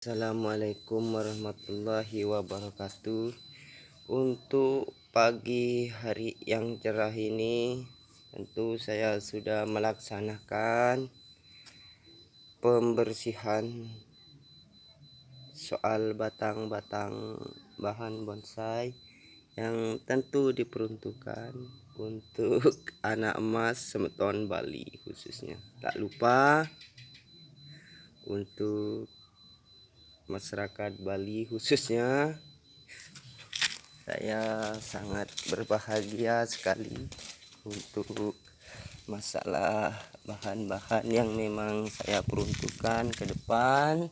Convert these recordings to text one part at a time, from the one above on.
Assalamualaikum warahmatullahi wabarakatuh. Untuk pagi hari yang cerah ini, tentu saya sudah melaksanakan pembersihan soal batang-batang bahan bonsai yang tentu diperuntukkan untuk anak emas Semeton Bali khususnya. Tak lupa untuk masyarakat Bali khususnya, saya sangat berbahagia sekali untuk masalah bahan-bahan yang memang saya peruntukkan ke depan.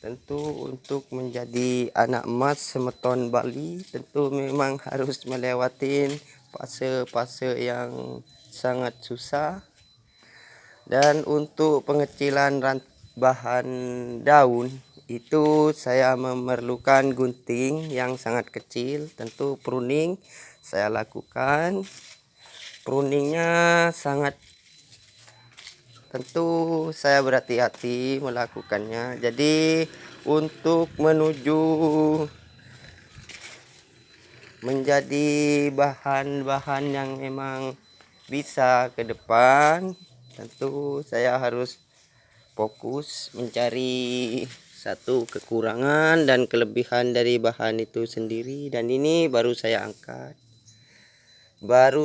Tentu untuk menjadi anak emas Semeton Bali, tentu memang harus melewati fase-fase yang sangat susah. Dan untuk pengecilan bahan daun itu saya memerlukan gunting yang sangat kecil. Tentu pruning saya lakukan. Pruningnya sangat, tentu saya berhati-hati melakukannya. Jadi untuk menuju menjadi bahan-bahan yang memang bisa ke depan, tentu saya harus fokus mencari satu kekurangan dan kelebihan dari bahan itu sendiri. Dan ini baru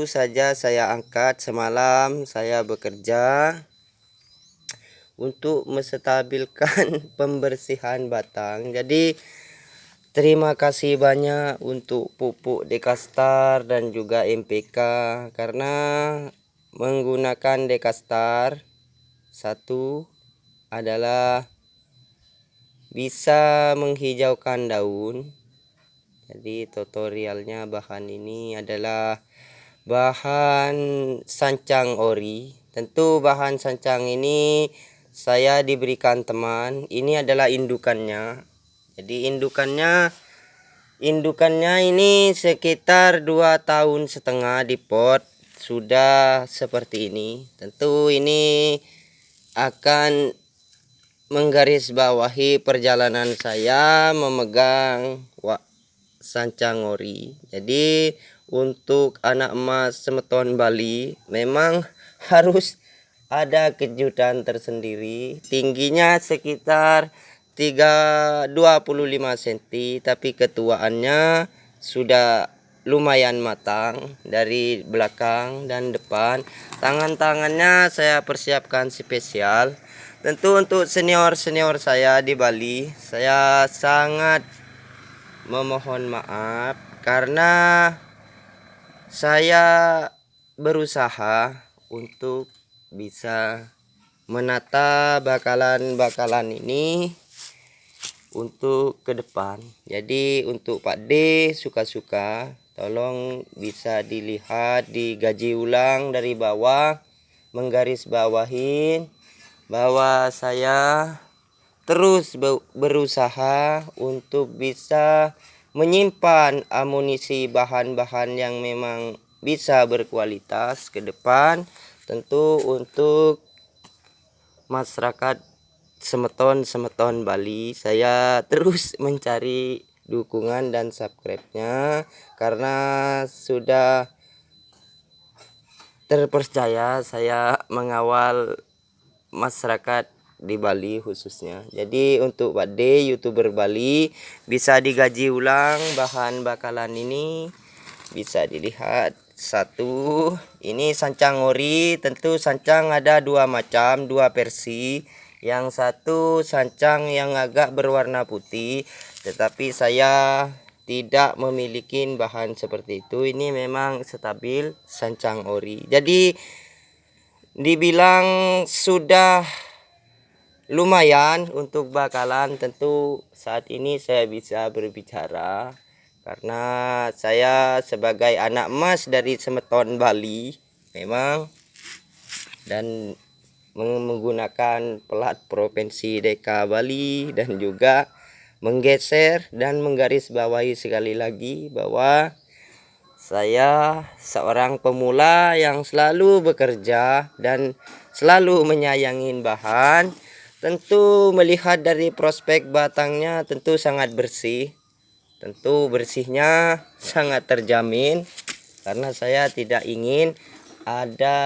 saja saya angkat semalam. Saya bekerja untuk menstabilkan pembersihan batang. Jadi terima kasih banyak untuk pupuk Dekastar dan juga MPK, karena menggunakan Dekastar satu adalah bisa menghijaukan daun. Jadi tutorialnya bahan ini adalah bahan sancang ori. Tentu bahan sancang ini saya diberikan teman. Ini adalah indukannya. Jadi indukannya ini sekitar 2,5 tahun di pot sudah seperti ini. Tentu ini akan menggarisbawahi perjalanan saya memegang sancang ori. Jadi untuk anak emas Semeton Bali memang harus ada kejutan tersendiri. Tingginya sekitar 25 cm, tapi ketuaannya sudah lumayan matang dari belakang dan depan. Tangan-tangannya saya persiapkan spesial. Tentu untuk senior-senior saya di Bali, saya sangat memohon maaf karena saya berusaha untuk bisa menata bakalan ini untuk ke depan. Jadi untuk Pak D suka-suka tolong bisa dilihat, digaji ulang dari bawah, menggarisbawahi bahwa saya terus berusaha untuk bisa menyimpan amunisi bahan-bahan yang memang bisa berkualitas ke depan. Tentu untuk masyarakat Semeton Bali, saya terus mencari dukungan dan subscribe-nya karena sudah terpercaya saya mengawal masyarakat di Bali khususnya. Jadi untuk Pak D YouTuber Bali, bisa digaji ulang bahan bakalan ini. Bisa dilihat satu, ini sancang ori. Tentu sancang ada dua macam, dua versi. Yang satu sancang yang agak berwarna putih, tetapi saya tidak memiliki bahan seperti itu. Ini memang stabil sancang ori. Jadi dibilang sudah lumayan untuk bakalan. Tentu saat ini saya bisa berbicara karena saya sebagai anak emas dari Semeton Bali memang, dan menggunakan plat provinsi DK Bali, dan juga menggeser dan menggarisbawahi sekali lagi bahwa saya seorang pemula yang selalu bekerja dan selalu menyayangi bahan. Tentu melihat dari prospek batangnya tentu sangat bersih. Tentu bersihnya sangat terjamin karena saya tidak ingin ada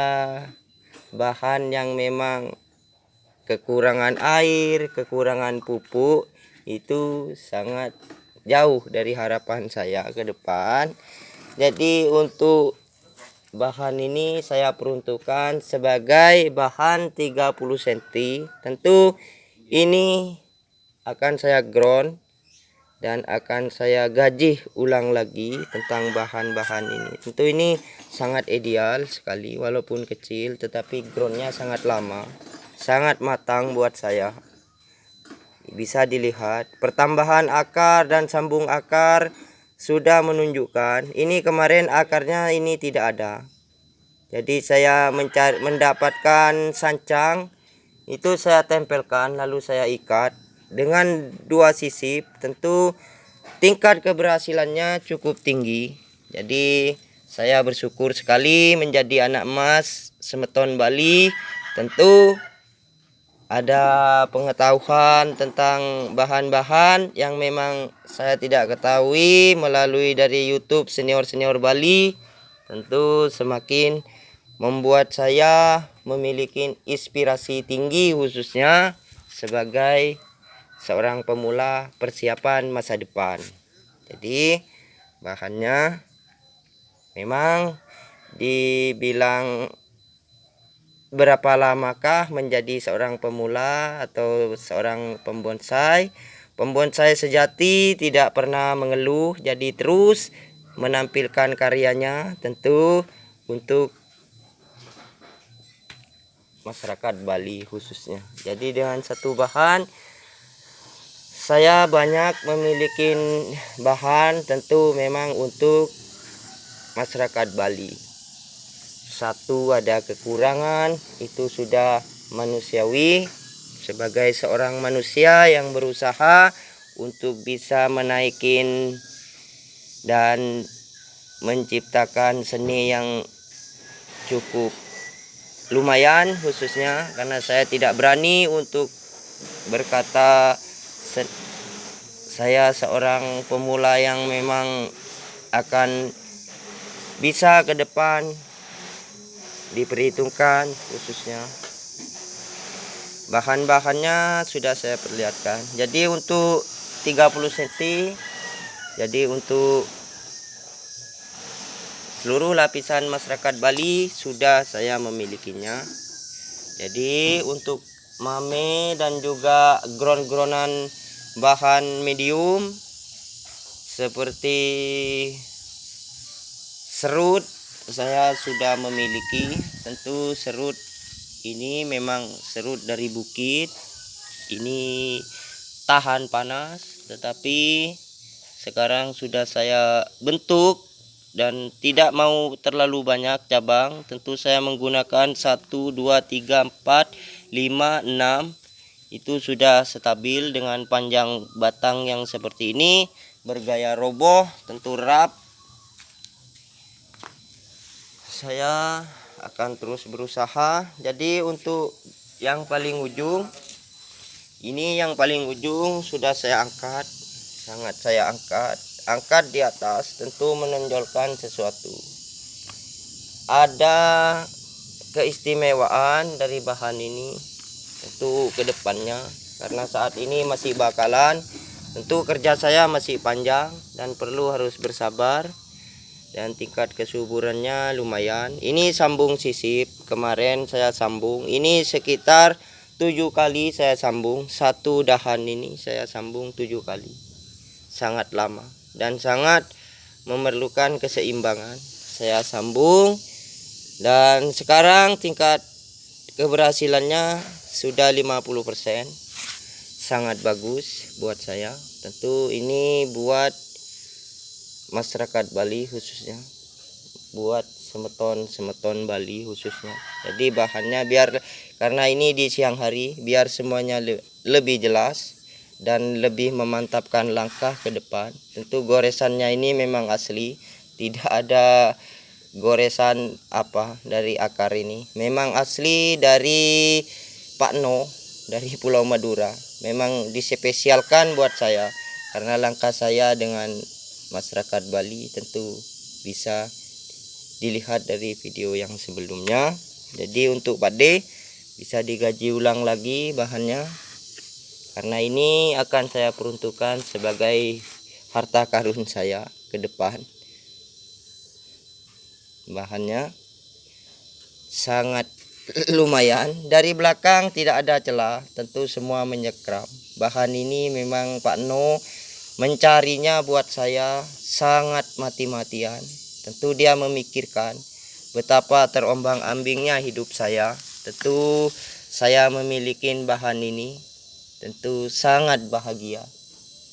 bahan yang memang kekurangan air, kekurangan pupuk, itu sangat jauh dari harapan saya ke depan. Jadi untuk bahan ini saya peruntukkan sebagai bahan 30 cm. Tentu ini akan saya ground dan akan saya gaji ulang lagi tentang bahan-bahan ini. Tentu ini sangat ideal sekali walaupun kecil, tetapi groundnya sangat lama, sangat matang buat saya. Bisa dilihat pertambahan akar dan sambung akar sudah menunjukkan ini kemarin akarnya ini tidak ada. Jadi saya mendapatkan sancang itu saya tempelkan lalu saya ikat dengan 2 sisip. Tentu tingkat keberhasilannya cukup tinggi. Jadi saya bersyukur sekali menjadi anak emas Semeton Bali. Tentu ada pengetahuan tentang bahan-bahan yang memang saya tidak ketahui melalui dari YouTube Senior Bali. Tentu semakin membuat saya memiliki inspirasi tinggi khususnya sebagai seorang pemula persiapan masa depan. Jadi bahannya memang dibilang berapa lamakah menjadi seorang pemula atau seorang pembonsai. Pembonsai sejati tidak pernah mengeluh, jadi terus menampilkan karyanya tentu untuk masyarakat Bali khususnya. Jadi dengan satu bahan saya banyak memiliki bahan tentu memang untuk masyarakat Bali. Satu ada kekurangan, itu sudah manusiawi sebagai seorang manusia yang berusaha untuk bisa menaikin dan menciptakan seni yang cukup lumayan khususnya karena saya tidak berani untuk berkata saya seorang pemula yang memang akan bisa ke depan diperhitungkan. Khususnya bahan-bahannya sudah saya perlihatkan. Jadi untuk 30 cm, jadi untuk seluruh lapisan masyarakat Bali sudah saya memilikinya. Jadi untuk mame dan juga ground-groundan bahan medium seperti serut saya sudah memiliki. Tentu serut ini memang serut dari bukit, ini tahan panas, tetapi sekarang sudah saya bentuk dan tidak mau terlalu banyak cabang. Tentu saya menggunakan 1, 2, 3, 4, 5, 6. Itu sudah stabil dengan panjang batang yang seperti ini, bergaya roboh, tentu rap. Saya akan terus berusaha. Jadi untuk yang paling ujung, ini yang paling ujung sudah saya angkat, sangat saya angkat di atas, tentu menonjolkan sesuatu. Ada keistimewaan dari bahan ini tentu ke depannya, karena saat ini masih bakalan, tentu kerja saya masih panjang dan perlu harus bersabar. Dan tingkat kesuburannya lumayan. Ini sambung sisip, kemarin saya sambung, ini sekitar 7 kali saya sambung. Satu dahan ini saya sambung 7 kali, sangat lama dan sangat memerlukan keseimbangan. Saya sambung dan sekarang tingkat keberhasilannya sudah 50%, sangat bagus buat saya. Tentu ini buat masyarakat Bali khususnya, buat semeton Bali khususnya. Jadi bahannya biar, karena ini di siang hari, biar semuanya lebih jelas dan lebih memantapkan langkah ke depan. Tentu goresannya ini memang asli, tidak ada goresan apa dari akar ini, memang asli dari Pak No. dari Pulau Madura. Memang dispesialkan buat saya karena langkah saya dengan masyarakat Bali tentu bisa dilihat dari video yang sebelumnya. Jadi untuk Pak D bisa digaji ulang lagi bahannya, karena ini akan saya peruntukkan sebagai harta karun saya ke depan. Bahannya sangat lumayan, dari belakang tidak ada celah, tentu semua menyekram. Bahan ini memang Pak No mencarinya buat saya sangat mati-matian. Tentu dia memikirkan betapa terombang-ambingnya hidup saya. Tentu saya memiliki bahan ini tentu sangat bahagia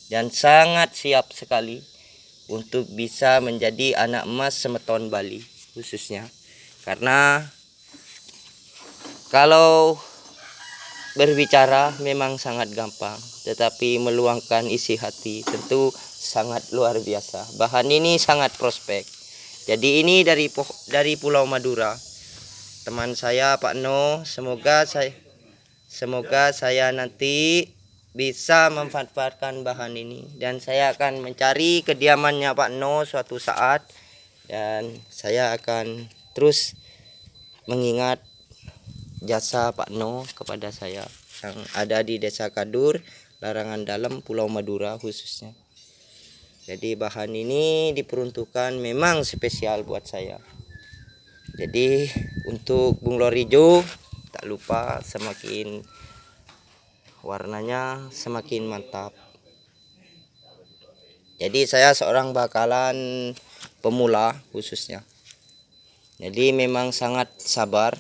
dan sangat siap sekali untuk bisa menjadi anak emas semeton Bali khususnya. Karena kalau berbicara memang sangat gampang, tetapi meluangkan isi hati tentu sangat luar biasa. Bahan ini sangat prospek. Jadi ini dari Pulau Madura. Teman saya Pak No, semoga saya nanti bisa memanfaatkan bahan ini, dan saya akan mencari kediamannya Pak No suatu saat, dan saya akan terus mengingat jasa Pak No kepada saya yang ada di Desa Kadur, Larangan Dalam, Pulau Madura khususnya. Jadi bahan ini diperuntukkan memang spesial buat saya. Jadi untuk bunglon hijau tak lupa semakin warnanya semakin mantap. Jadi saya seorang bakalan pemula khususnya. Jadi memang sangat sabar.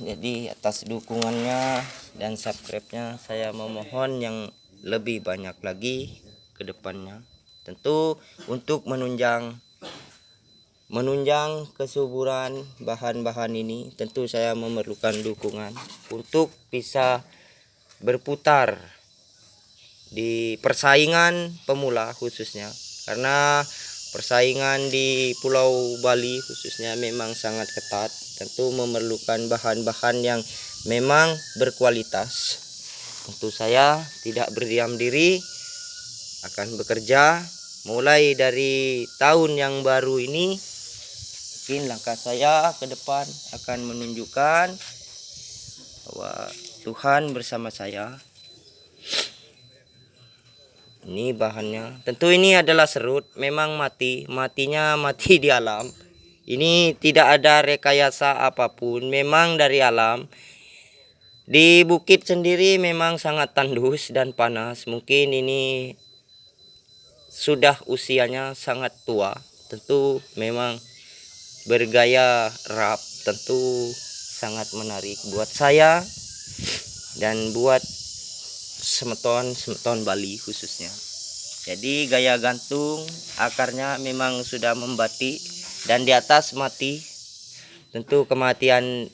Jadi atas dukungannya dan subscribe-nya saya memohon yang lebih banyak lagi ke depannya. Tentu untuk menunjang kesuburan bahan-bahan ini, tentu saya memerlukan dukungan untuk bisa berputar di persaingan pemula khususnya, karena persaingan di Pulau Bali khususnya memang sangat ketat. Tentu memerlukan bahan-bahan yang memang berkualitas. Tentu saya tidak berdiam diri, akan bekerja mulai dari tahun yang baru ini. Mungkin langkah saya ke depan akan menunjukkan bahwa Tuhan bersama saya. Ini bahannya, tentu ini adalah serut, memang matinya mati di alam. Ini tidak ada rekayasa apapun, memang dari alam. Di bukit sendiri memang sangat tandus dan panas. Mungkin ini sudah usianya sangat tua. Tentu memang bergaya rap, tentu sangat menarik buat saya dan buat semeton Bali khususnya. Jadi gaya gantung akarnya memang sudah membati dan di atas mati. Tentu kematian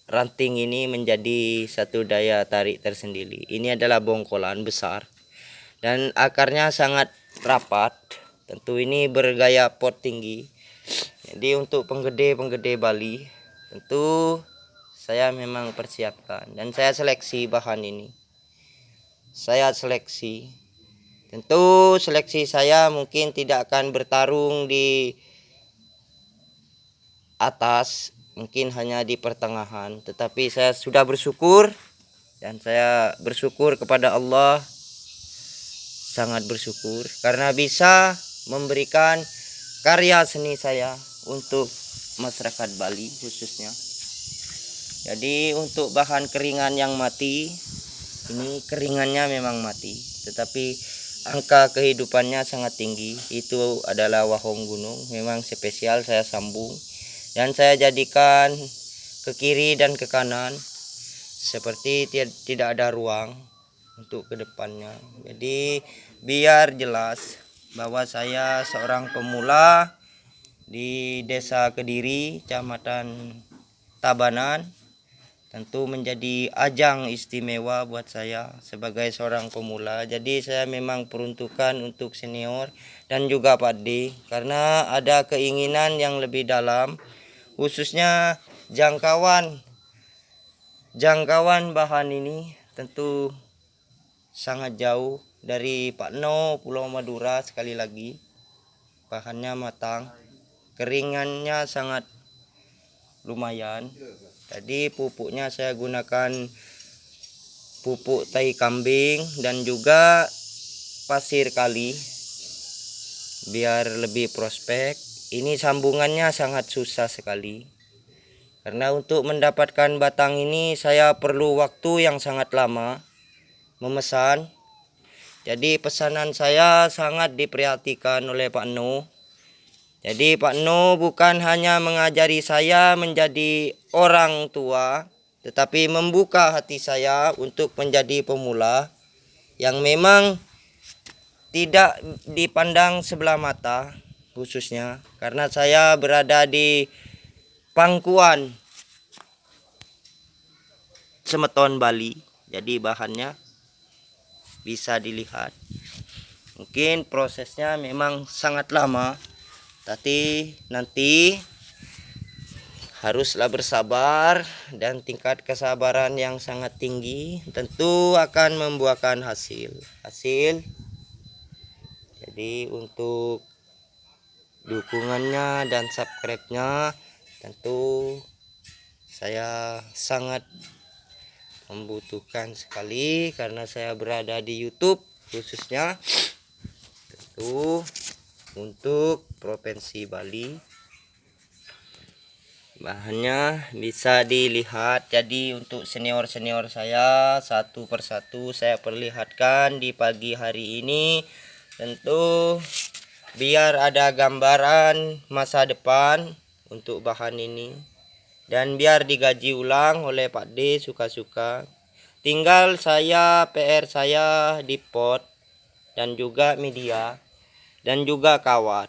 ranting ini menjadi satu daya tarik tersendiri. Ini adalah bongkolan besar dan akarnya sangat rapat. Tentu ini bergaya pot tinggi. Jadi untuk penggede Bali tentu saya memang persiapkan dan saya seleksi bahan ini. Tentu seleksi saya mungkin tidak akan bertarung di atas, mungkin hanya di pertengahan, tetapi saya sudah bersyukur dan saya bersyukur kepada Allah, sangat bersyukur karena bisa memberikan karya seni saya untuk masyarakat Bali khususnya. Jadi untuk bahan keringan yang mati, ini keringannya memang mati, tetapi angka kehidupannya sangat tinggi. Itu adalah wahong gunung, memang spesial saya sambung dan saya jadikan ke kiri dan ke kanan seperti tidak ada ruang untuk kedepannya. Jadi biar jelas bahwa saya seorang pemula di Desa Kediri, Kecamatan Tabanan. Tentu menjadi ajang istimewa buat saya sebagai seorang pemula. Jadi saya memang peruntukan untuk senior dan juga Pak D, karena ada keinginan yang lebih dalam, khususnya jangkauan jangkauan bahan ini tentu sangat jauh dari Pak No, Pulau Madura. Sekali lagi, bahannya matang, keringannya sangat lumayan. Tadi pupuknya saya gunakan pupuk tai kambing dan juga pasir kali biar lebih prospek. Ini sambungannya sangat susah sekali, karena untuk mendapatkan batang ini saya perlu waktu yang sangat lama memesan. Jadi pesanan saya sangat diperhatikan oleh Pak No. Jadi Pak No bukan hanya mengajari saya menjadi orang tua, tetapi membuka hati saya untuk menjadi pemula yang memang tidak dipandang sebelah mata, khususnya karena saya berada di pangkuan Semeton Bali. Jadi bahannya bisa dilihat. Mungkin prosesnya memang sangat lama, tapi nanti haruslah bersabar, dan tingkat kesabaran yang sangat tinggi tentu akan membuahkan hasil. Jadi untuk dukungannya dan subscribe-nya tentu saya sangat membutuhkan sekali, karena saya berada di YouTube khususnya tentu untuk Provinsi Bali. Bahannya bisa dilihat. Jadi untuk senior-senior saya satu persatu saya perlihatkan di pagi hari ini, tentu biar ada gambaran masa depan untuk bahan ini, dan biar digaji ulang oleh Pak D suka-suka. Tinggal saya PR saya di pot dan juga media dan juga kawat.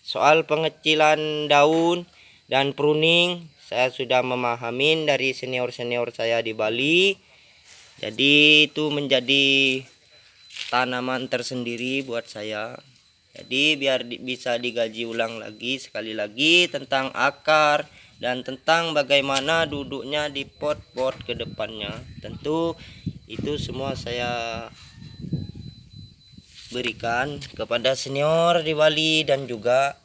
Soal pengecilan daun dan pruning saya sudah memahamin dari senior-senior saya di Bali. Jadi itu menjadi tanaman tersendiri buat saya. Jadi biar bisa digaji ulang lagi sekali lagi tentang akar dan tentang bagaimana duduknya di pot-pot ke depannya. Tentu itu semua saya berikan kepada senior di Bali dan juga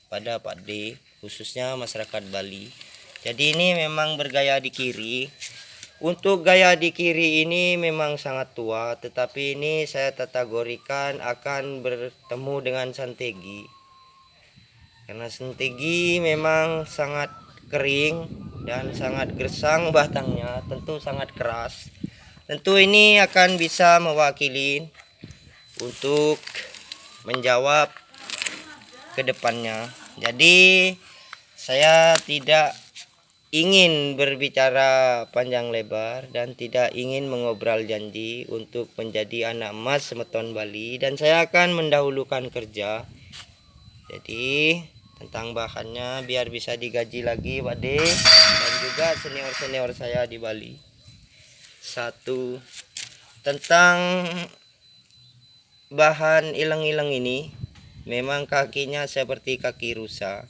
pada Pak D, khususnya masyarakat Bali. Jadi ini memang bergaya di kiri. Untuk gaya di kiri ini memang sangat tua, tetapi ini saya kategorikan akan bertemu dengan santegi. Karena santegi memang sangat kering dan sangat gersang batangnya, tentu sangat keras. Tentu ini akan bisa mewakili untuk menjawab ke depannya. Jadi saya tidak ingin berbicara panjang lebar dan tidak ingin mengobrol janji untuk menjadi anak emas Semeton Bali, dan saya akan mendahulukan kerja. Jadi tentang bahannya biar bisa digaji lagi Pak D dan juga senior-senior saya di Bali. Satu, tentang bahan ilang-ilang ini memang kakinya seperti kaki rusa.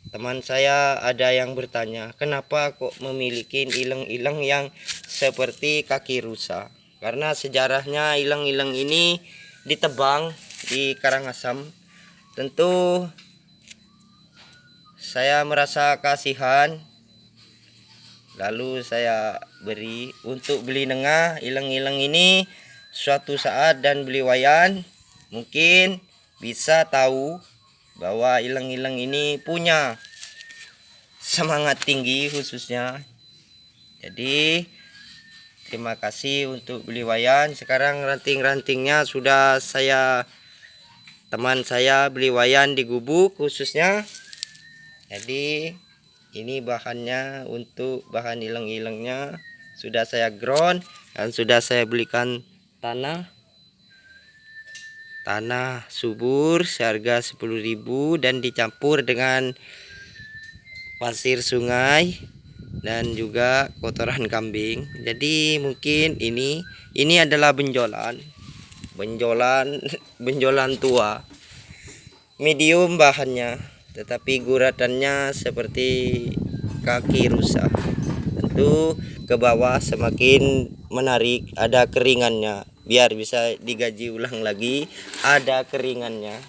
Teman saya ada yang bertanya, kenapa kok memiliki ilang-ilang yang seperti kaki rusa? Karena sejarahnya ilang-ilang ini ditebang di Karangasem. Tentu saya merasa kasihan, lalu saya beri untuk beli nengah ilang-ilang ini suatu saat, dan beli wayan mungkin bisa tahu bahwa ilang-ilang ini punya semangat tinggi khususnya. Jadi terima kasih untuk beli wayan. Sekarang ranting-rantingnya sudah teman saya beli wayan di gubuk khususnya. Jadi ini bahannya, untuk bahan ilang-ilangnya sudah saya ground dan sudah saya belikan tanah subur seharga 10.000 dan dicampur dengan pasir sungai dan juga kotoran kambing. Jadi mungkin ini adalah benjolan tua, medium bahannya, tetapi guratannya seperti kaki rusa. tentu ke bawah semakin menarik, ada keringannya, biar bisa digaji ulang lagi, ada keringannya.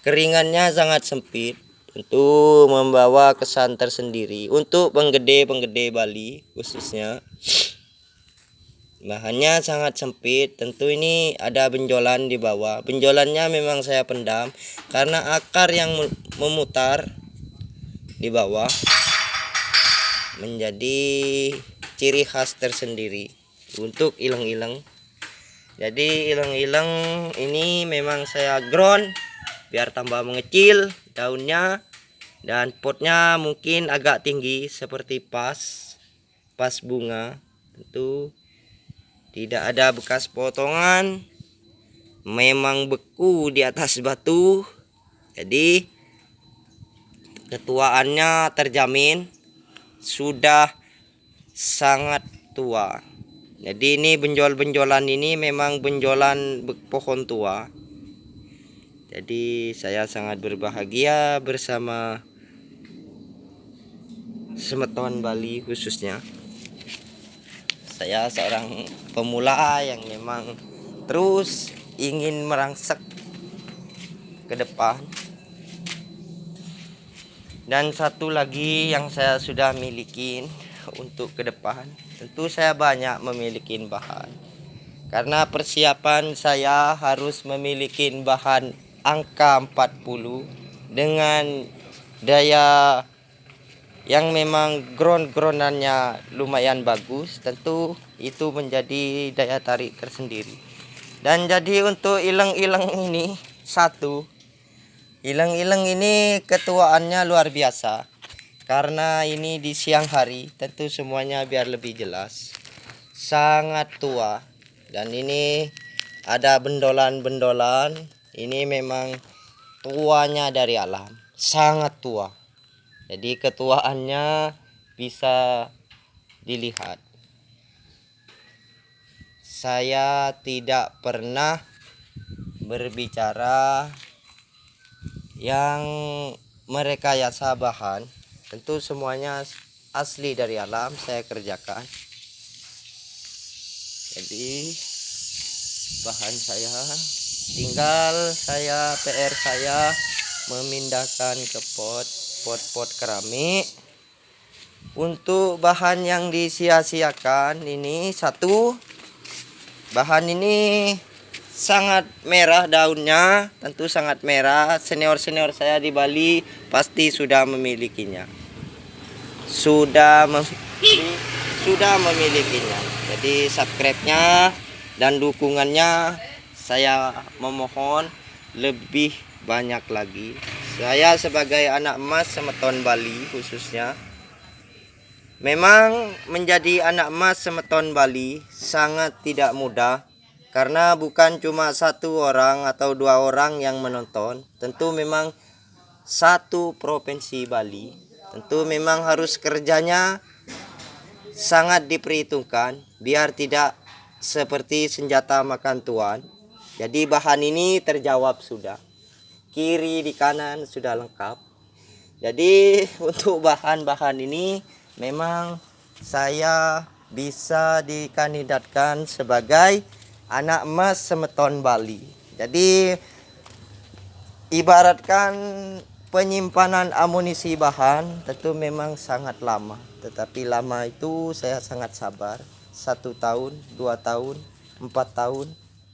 Keringannya sangat sempit, tentu membawa kesan tersendiri untuk penggede Bali khususnya. Bahannya sangat sempit, tentu ini ada benjolan di bawah. Benjolannya memang saya pendam karena akar yang memutar di bawah menjadi ciri khas tersendiri untuk ileng-ileng. Jadi ileng-ileng ini memang saya ground biar tambah mengecil daunnya, dan potnya mungkin agak tinggi seperti pas bunga. Tentu tidak ada bekas potongan, memang beku di atas batu, jadi ketuaannya terjamin, sudah sangat tua. Jadi ini benjolan ini memang benjolan pohon tua. Jadi saya sangat berbahagia bersama semeton Bali khususnya. Saya seorang pemula yang memang terus ingin merangsek ke depan. Dan satu lagi yang saya sudah miliki untuk ke depan, tentu saya banyak memiliki bahan. Karena persiapan saya harus memiliki bahan angka 40 dengan daya yang memang ground-groundannya lumayan bagus, tentu itu menjadi daya tarik tersendiri. Dan jadi untuk ileng-ileng ini ileng-ileng ini ketuaannya luar biasa, karena ini di siang hari, tentu semuanya biar lebih jelas, sangat tua. Dan ini ada bendolan-bendolan, ini memang tuanya dari alam, sangat tua. Jadi ketuaannya bisa dilihat. Saya tidak pernah berbicara yang merekayasa bahan, tentu semuanya asli dari alam saya kerjakan. Jadi bahan saya tinggal PR saya memindahkan ke pot keramik. Untuk bahan yang disia-siakan ini satu, bahan ini sangat merah daunnya, tentu sangat merah. Senior saya di Bali pasti sudah memilikinya, sudah memilikinya. Jadi subscribe-nya dan dukungannya saya memohon lebih banyak lagi. Saya sebagai anak emas semeton Bali khususnya, memang menjadi anak emas semeton Bali sangat tidak mudah, karena bukan cuma satu orang atau dua orang yang menonton. Tentu memang satu provinsi Bali, tentu memang harus kerjanya sangat diperhitungkan biar tidak seperti senjata makan tuan. Jadi bahan ini terjawab sudah, kiri di kanan sudah lengkap. Jadi untuk bahan-bahan ini memang saya bisa dikandidatkan sebagai anak emas semeton Bali. Jadi ibaratkan penyimpanan amunisi bahan tentu memang sangat lama, tetapi lama itu saya sangat sabar. 1 tahun, 2 tahun, 4 tahun,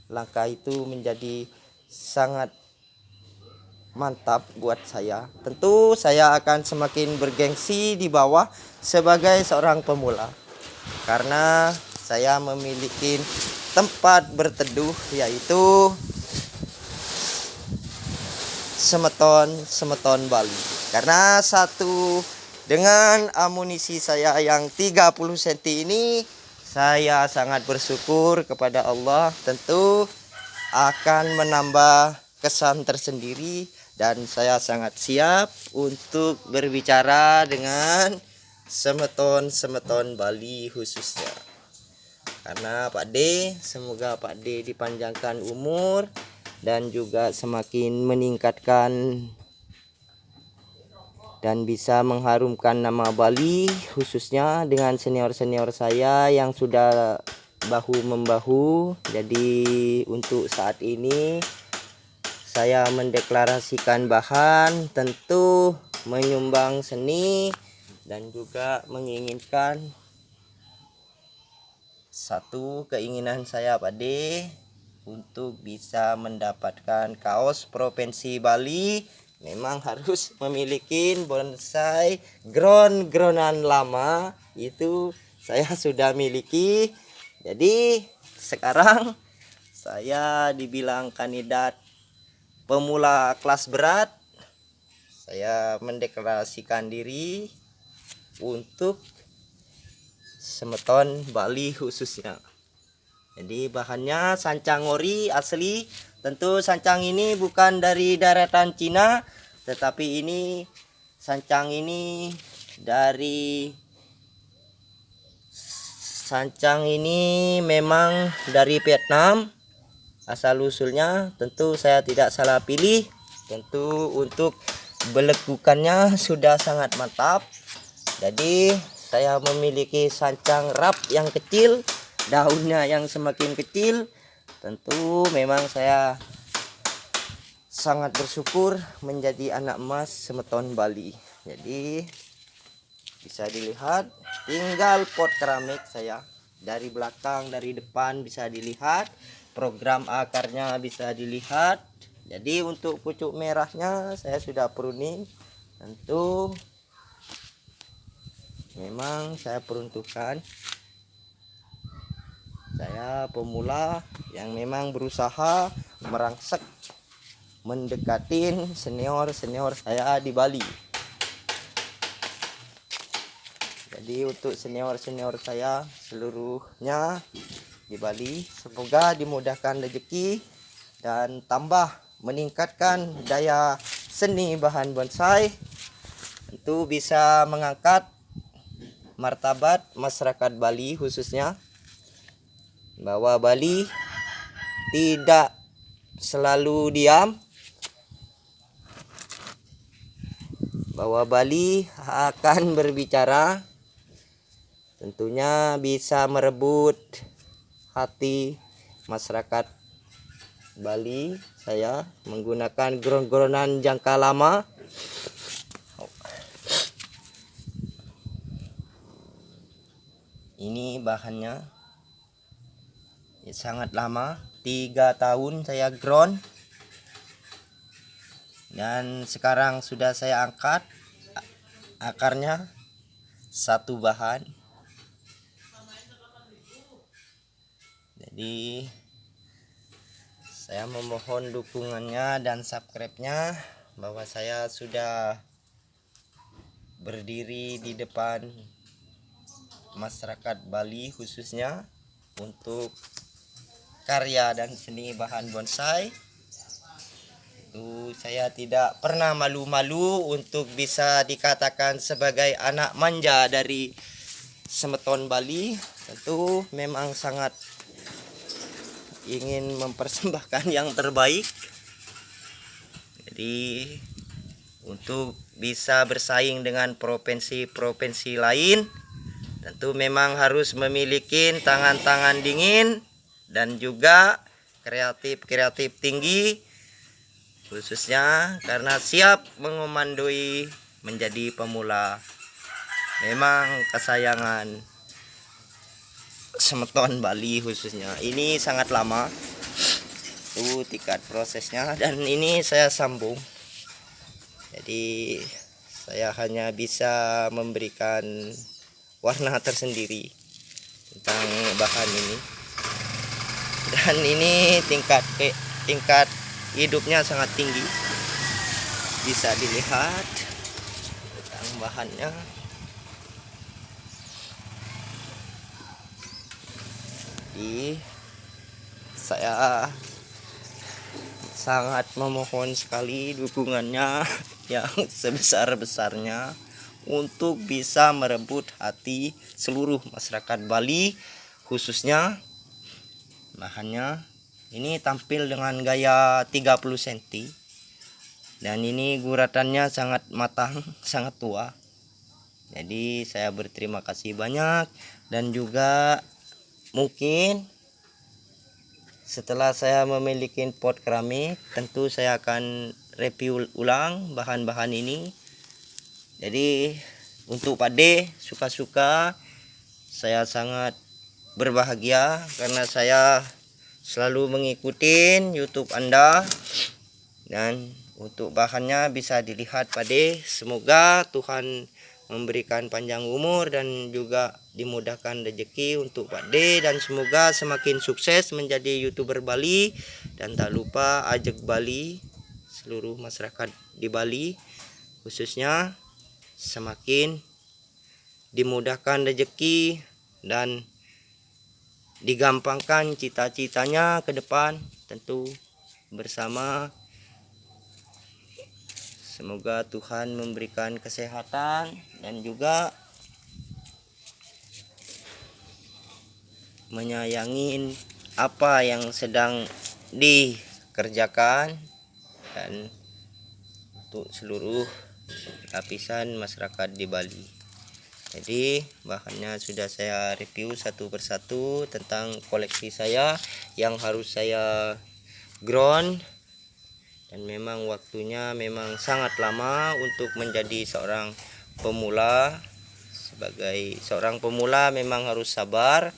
langkah itu menjadi sangat mantap buat saya. Tentu saya akan semakin bergengsi di bawah sebagai seorang pemula, karena saya memiliki tempat berteduh yaitu semeton Bali. Karena satu, dengan amunisi saya yang 30 cm ini, saya sangat bersyukur kepada Allah, tentu akan menambah kesan tersendiri. Dan saya sangat siap untuk berbicara dengan semeton Bali khususnya. Karena Pak D, semoga Pak D dipanjangkan umur dan juga semakin meningkatkan dan bisa mengharumkan nama Bali, khususnya dengan senior-senior saya yang sudah bahu-membahu. Jadi untuk saat ini saya mendeklarasikan bahan, tentu menyumbang seni dan juga menginginkan satu keinginan saya Pade untuk bisa mendapatkan kaos Provinsi Bali. Memang harus memiliki bonsai ground-groundan lama, itu saya sudah miliki. Jadi sekarang saya dibilang kandidat pemula kelas berat. Saya mendeklarasikan diri untuk semeton Bali khususnya. Jadi bahannya sancang ori asli. Tentu sancang ini bukan dari daratan Cina, tetapi ini sancang ini memang dari Vietnam asal usulnya. Tentu saya tidak salah pilih. Tentu untuk belekukannya sudah sangat mantap. Jadi saya memiliki sancang rap yang kecil, daunnya yang semakin kecil. Tentu memang saya sangat bersyukur menjadi anak emas semeton Bali. Jadi bisa dilihat tinggal pot keramik saya, dari belakang dari depan bisa dilihat, program akarnya bisa dilihat. Jadi untuk pucuk merahnya saya sudah pruning. Tentu memang saya peruntukkan, saya pemula yang memang berusaha merangsek mendekatin senior-senior saya di Bali. Jadi untuk senior-senior saya seluruhnya di Bali, semoga dimudahkan rezeki dan tambah meningkatkan daya seni bahan bonsai. Tentu bisa mengangkat martabat masyarakat Bali, khususnya bahwa Bali tidak selalu diam, bahwa Bali akan berbicara, tentunya bisa merebut hati masyarakat Bali. Saya menggunakan ground-groundan jangka lama. Ini bahannya ya, sangat lama, 3 tahun saya ground, dan sekarang sudah saya angkat akarnya satu bahan. Jadi saya memohon dukungannya dan subscribe-nya, bahwa saya sudah berdiri di depan masyarakat Bali khususnya untuk karya dan seni bahan bonsai. Saya tidak pernah malu-malu untuk bisa dikatakan sebagai anak manja dari semeton Bali. Tentu memang sangat ingin mempersembahkan yang terbaik. Jadi untuk bisa bersaing dengan provinsi-provinsi lain, tentu memang harus memiliki tangan-tangan dingin dan juga kreatif tinggi, khususnya karena siap mengomandoi menjadi pemula. Memang kesayangan semeton Bali khususnya. Ini sangat lama tingkat prosesnya, dan ini saya sambung. Jadi saya hanya bisa memberikan warna tersendiri tentang bahan ini, dan ini tingkat hidupnya sangat tinggi, bisa dilihat tentang bahannya. Jadi saya sangat memohon sekali dukungannya yang sebesar-besarnya untuk bisa merebut hati seluruh masyarakat Bali, khususnya bahannya ini tampil dengan gaya 30 cm. Dan ini guratannya sangat matang, sangat tua. Jadi saya berterima kasih banyak. Dan juga mungkin setelah saya memiliki pot keramik, tentu saya akan review ulang bahan-bahan ini. Jadi untuk Pak D, suka-suka, saya sangat berbahagia karena saya selalu mengikuti YouTube Anda. Dan untuk bahannya bisa dilihat Pak D. Semoga Tuhan memberikan panjang umur dan juga dimudahkan rezeki untuk Pak D, dan semoga semakin sukses menjadi YouTuber Bali. Dan tak lupa ajak Bali, seluruh masyarakat di Bali khususnya, semakin dimudahkan rezeki dan digampangkan cita-citanya ke depan, tentu bersama. Semoga Tuhan memberikan kesehatan dan juga menyayangi apa yang sedang dikerjakan dan untuk seluruh lapisan masyarakat di Bali. Jadi bahannya sudah saya review satu persatu tentang koleksi saya yang harus saya ground. Dan memang waktunya memang sangat lama untuk menjadi seorang pemula. Sebagai seorang pemula memang harus sabar.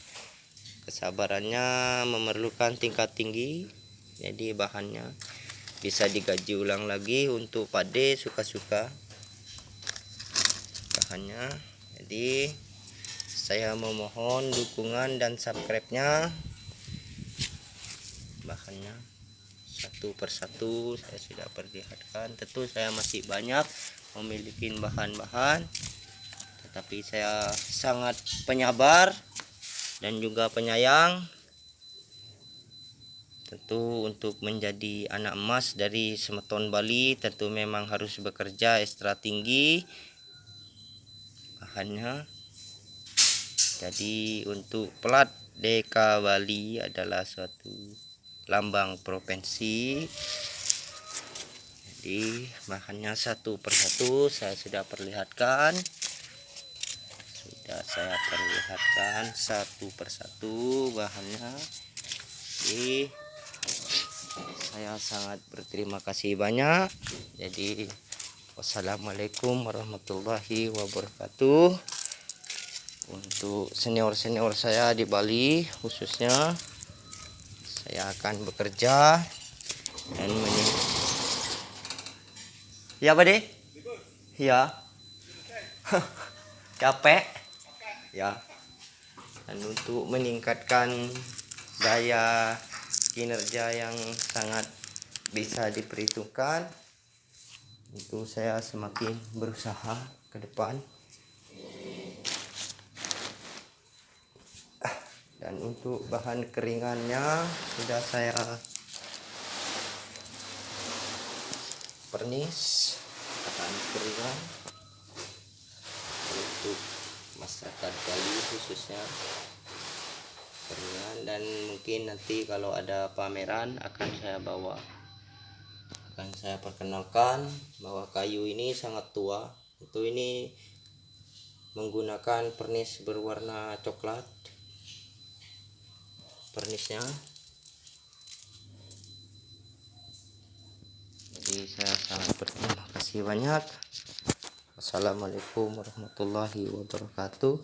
Kesabarannya memerlukan tingkat tinggi. Jadi bahannya bisa digaji ulang lagi untuk Pak D, suka-suka bahannya. Jadi saya memohon dukungan dan subscribe-nya. Bahannya satu persatu saya sudah perlihatkan. Tentu saya masih banyak memiliki bahan-bahan, tetapi saya sangat penyabar dan juga penyayang. Tentu untuk menjadi anak emas dari Semeton Bali, tentu memang harus bekerja ekstra tinggi bahannya. Jadi untuk plat DK Bali adalah suatu lambang provinsi. Jadi bahannya satu persatu saya sudah perlihatkan. Sudah saya perlihatkan satu persatu bahannya. Jadi saya sangat berterima kasih banyak. Jadi wassalamualaikum warahmatullahi wabarakatuh. Untuk senior-senior saya di Bali khususnya, saya akan bekerja dan ya Pak De? Ya. Capek? Ya. Dan untuk meningkatkan daya kinerja yang sangat bisa diperhitungkan, itu saya semakin berusaha ke depan. Dan untuk bahan keringannya sudah saya pernis bahan keringan untuk masyarakat Bali khususnya keringan. Dan mungkin nanti kalau ada pameran akan saya perkenalkan bahwa kayu ini sangat tua. Itu ini menggunakan pernis berwarna coklat pernisnya. Jadi saya sangat berterima kasih banyak. Wassalamualaikum warahmatullahi wabarakatuh.